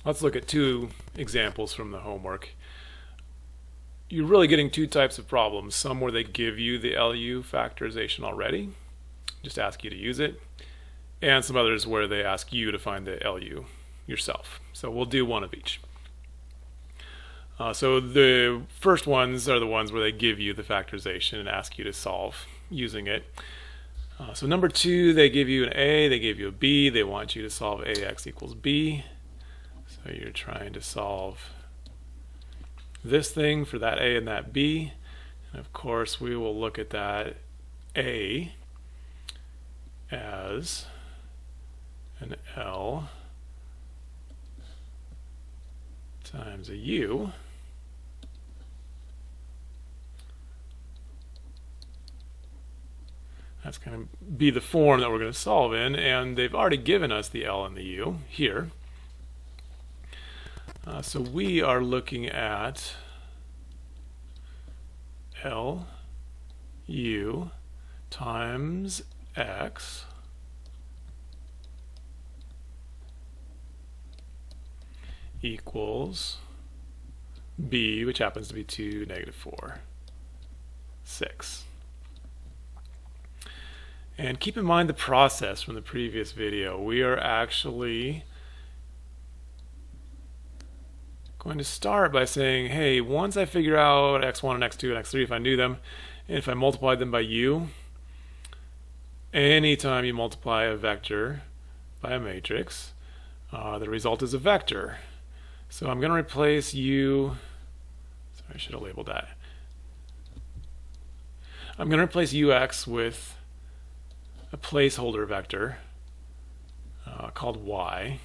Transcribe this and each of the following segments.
Let's look at two examples from the homework. You're really getting two types of problems. Some where they give you the LU factorization already, just ask you to use it, and some others where they ask you to find the LU yourself. So we'll do one of each. So the first ones are the ones where they give you the factorization and ask you to solve using it. So number 2, they give you an A, they give you a B, they want you to solve AX equals B. So you're trying to solve this thing for that A and that B. And of course we will look at that A as an L times a U That's going to be the form that we're going to solve in, and they've already given us the L and the U here. So we are looking at L U times X equals B, which happens to be 2, -4, 6. And keep in mind the process from the previous video. We are actually going to start by saying, hey, once I figure out x1 and x2 and x3, if I knew them, and if I multiplied them by u, anytime you multiply a vector by a matrix, the result is a vector. So I'm going to replace u, sorry, I should have labeled that. I'm going to replace ux with a placeholder vector called y.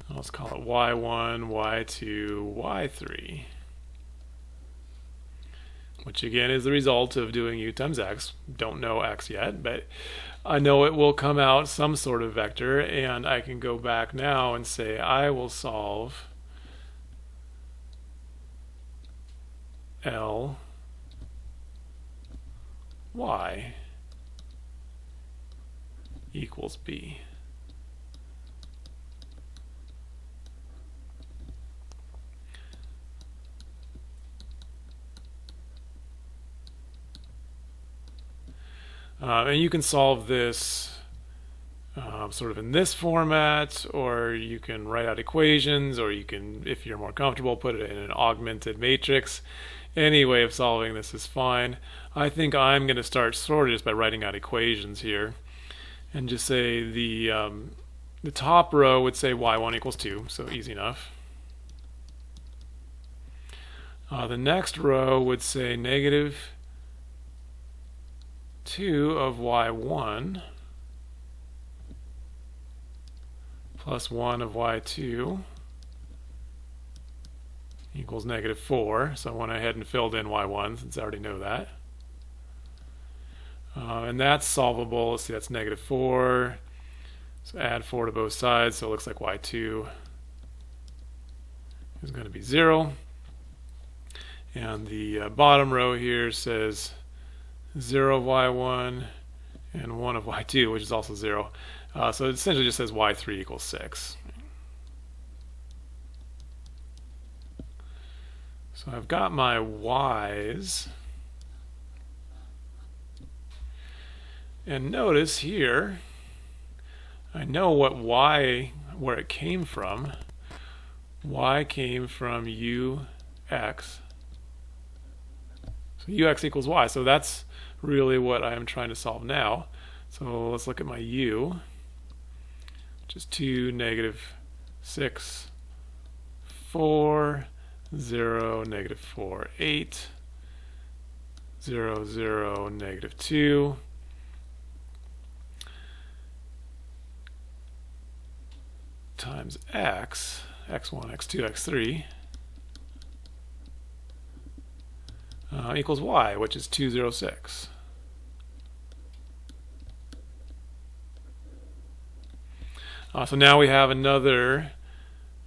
Let's call it y1, y2, y3, which again is the result of doing u times x. Don't know x yet, but I know it will come out some sort of vector, and I can go back now and say I will solve L y equals b. And you can solve this sort of in this format, or you can write out equations, or you can, if you're more comfortable, put it in an augmented matrix. Any way of solving this is fine. I think I'm going to start sort of just by writing out equations here, and just say the top row would say y1 equals 2, so easy enough. The next row would say -2 of y1 plus 1 of y2 equals -4. So I went ahead and filled in y1 since I already know that. And that's solvable. Let's see, that's -4. So add 4 to both sides, so it looks like y2 is going to be 0. And the bottom row here says 0 of y1 and 1 of y2, which is also 0. So it essentially just says y3 equals 6. So I've got my y's. And notice here, I know what y, where it came from. Y came from ux. So ux equals y. So that's really what I am trying to solve now. So let's look at my u, which is 2, -6, 4, 0, -4, 8, 0, 0, -2. Times x, x1, x2, x3 equals y, which is 206. So now we have another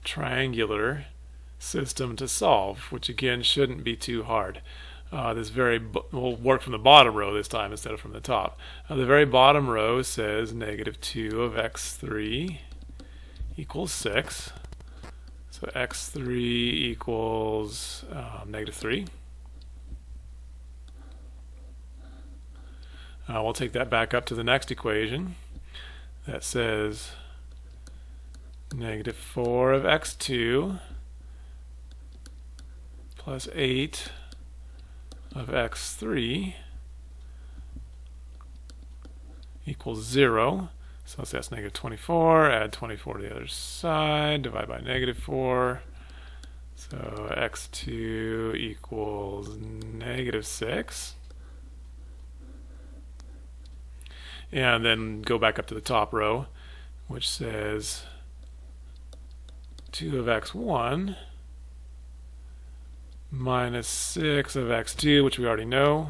triangular system to solve, which again shouldn't be too hard. We'll work from the bottom row this time instead of from the top. The very bottom row says -2 of x3 equals 6. So x3 equals negative 3. We'll take that back up to the next equation. That says negative 4 of x2 plus 8 of x3 equals 0. So that's negative 24. Add 24 to the other side. Divide by negative 4. So x2 equals negative 6. And then go back up to the top row, which says 2 of x1 minus 6 of x2, which we already know,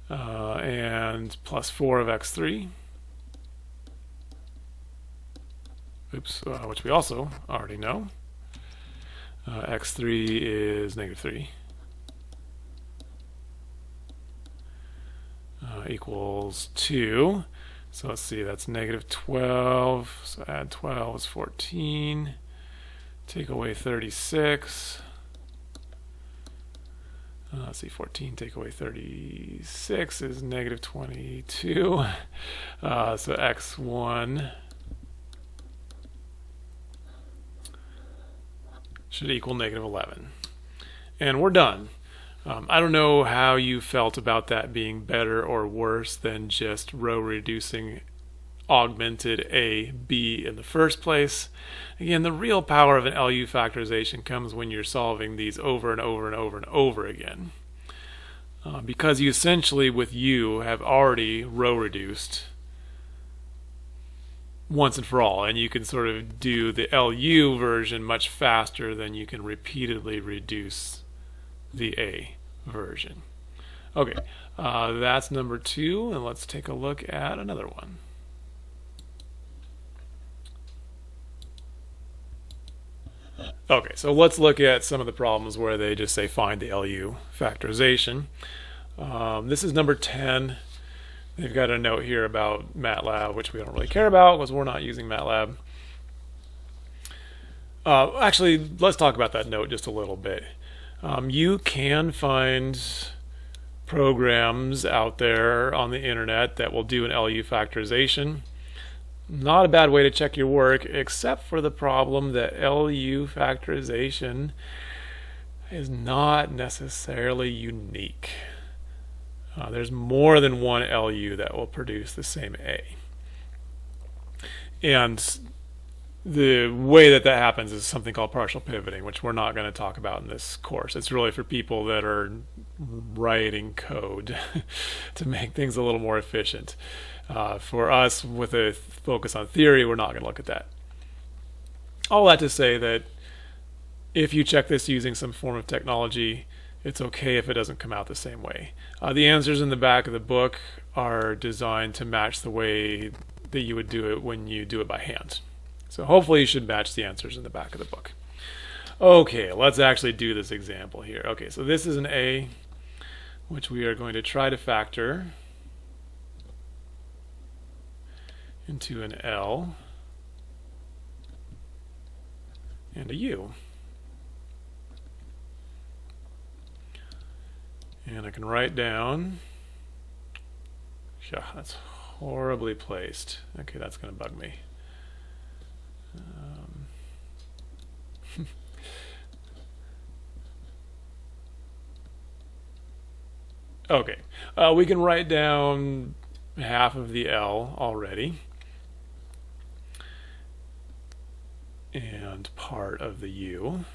and plus 4 of x3, which we also already know. X3 is negative 3. Equals 2. So let's see, that's negative 12. So add 12 is 14. Take away 36. Let's see, 14 take away 36 is negative 22. So x1 should equal negative 11. And we're done. I don't know how you felt about that being better or worse than just row reducing augmented A, B in the first place. Again, the real power of an LU factorization comes when you're solving these over and over and over and over again. Because you essentially, with U, have already row reduced once and for all, and you can sort of do the LU version much faster than you can repeatedly reduce the A version. Okay, that's number 2, and let's take a look at another one. Okay, so let's look at some of the problems where they just say find the LU factorization. This is number 10. They've got a note here about MATLAB, which we don't really care about because we're not using MATLAB. Actually, let's talk about that note just a little bit. You can find programs out there on the internet that will do an LU factorization. Not a bad way to check your work, except for the problem that LU factorization is not necessarily unique. There's more than one LU that will produce the same A. And the way that happens is something called partial pivoting, which we're not going to talk about in this course. It's really for people that are writing code to make things a little more efficient. For us, with a focus on theory, we're not going to look at that. All that to say that if you check this using some form of technology, it's okay if it doesn't come out the same way. The answers in the back of the book are designed to match the way that you would do it when you do it by hand. So hopefully you should match the answers in the back of the book. Okay, let's actually do this example here. Okay, so this is an A, which we are going to try to factor into an L and a U. And I can write down, yeah, that's horribly placed. Okay, that's going to bug me. Okay, we can write down half of the L already and part of the U.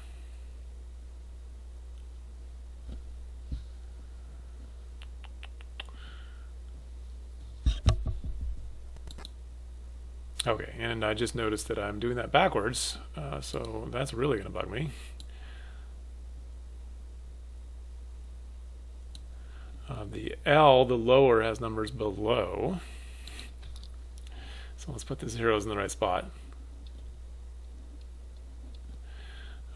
Okay, and I just noticed that I'm doing that backwards, so that's really going to bug me. The L, the lower, has numbers below. So let's put the zeros in the right spot.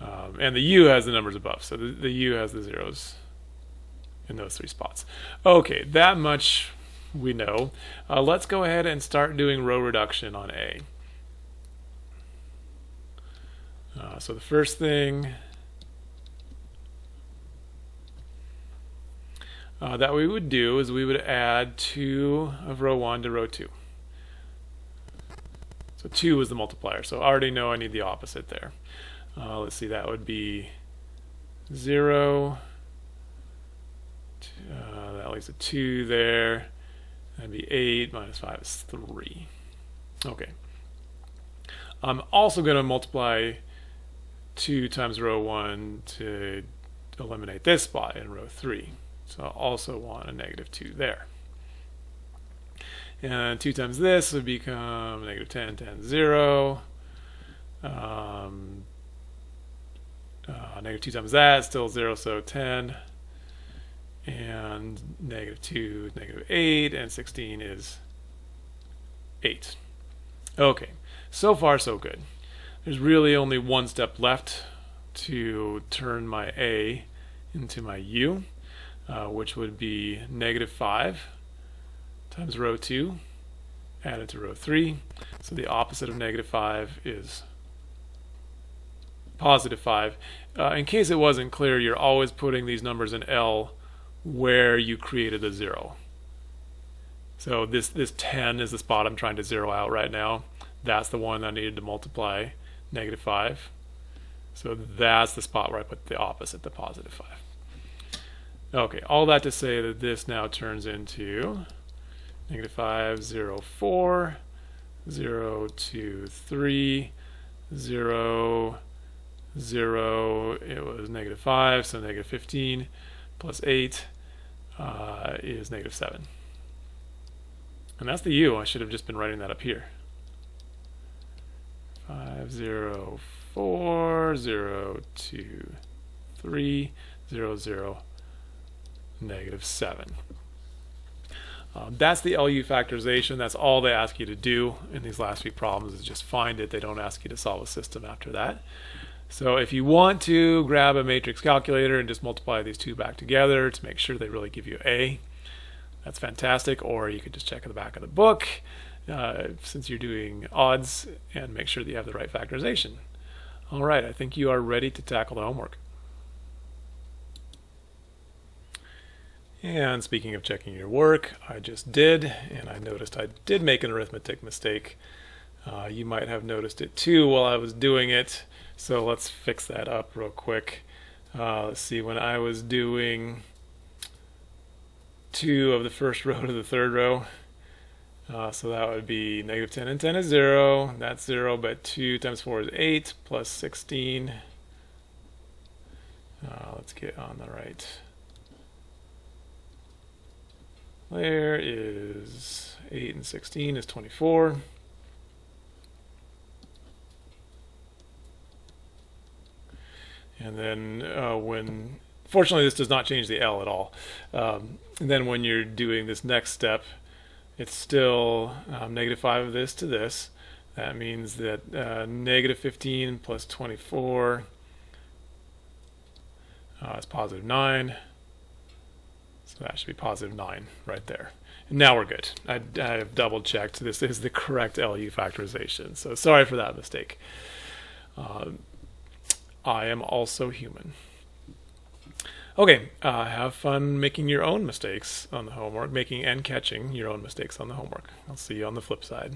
And the U has the numbers above, so the U has the zeros in those 3 spots. Okay, that much we know. Let's go ahead and start doing row reduction on A. So the first thing that we would do is we would add 2 of row 1 to row 2. So 2 is the multiplier. So I already know I need the opposite there. Let's see, that would be 0. That leaves a 2 there. That'd be 8 minus 5 is 3. Okay. I'm also going to multiply 2 times row 1 to eliminate this spot in row 3. So I also want a negative 2 there. And 2 times this would become negative 10, 10, 0. Negative 2 times that, still 0, so 10. And negative 2 is negative 8, and 16 is 8. Okay, so far so good. There's really only one step left to turn my A into my U, which would be negative 5 times row 2 added to row 3. So the opposite of negative 5 is positive 5. In case it wasn't clear, you're always putting these numbers in L where you created a 0. So this 10 is the spot I'm trying to zero out right now. That's the one I needed to multiply negative 5. So that's the spot where I put the opposite, the positive 5. Okay, all that to say that this now turns into negative 5, 0, 4, 0, 2, 3, 0, 0, it was negative 5, so negative 15 plus 8 is negative 7. And that's the U. I should have just been writing that up here. 5, 0, 4, 0, 2, 3, 0, 0, negative 7. That's the LU factorization. That's all they ask you to do in these last few problems is just find it. They don't ask you to solve a system after that. So if you want to grab a matrix calculator and just multiply these two back together to make sure they really give you A, that's fantastic. Or you could just check at the back of the book since you're doing odds and make sure that you have the right factorization. All right, I think you are ready to tackle the homework. And speaking of checking your work, I just did, and I noticed I did make an arithmetic mistake. You might have noticed it too while I was doing it, so let's fix that up real quick. Let's see, when I was doing 2 of the first row to the third row, so that would be negative 10 and 10 is 0, that's 0, but 2 times 4 is 8, plus 16. Let's get on the right. There is 8 and 16 is 24. And then fortunately this does not change the L at all. And then when you're doing this next step, it's still negative 5 of this to this. That means that negative 15 plus 24 is positive 9. So that should be positive 9 right there. And now we're good. I have double checked. This is the correct LU factorization. So sorry for that mistake. I am also human. Okay, have fun making your own mistakes on the homework, making and catching your own mistakes on the homework. I'll see you on the flip side.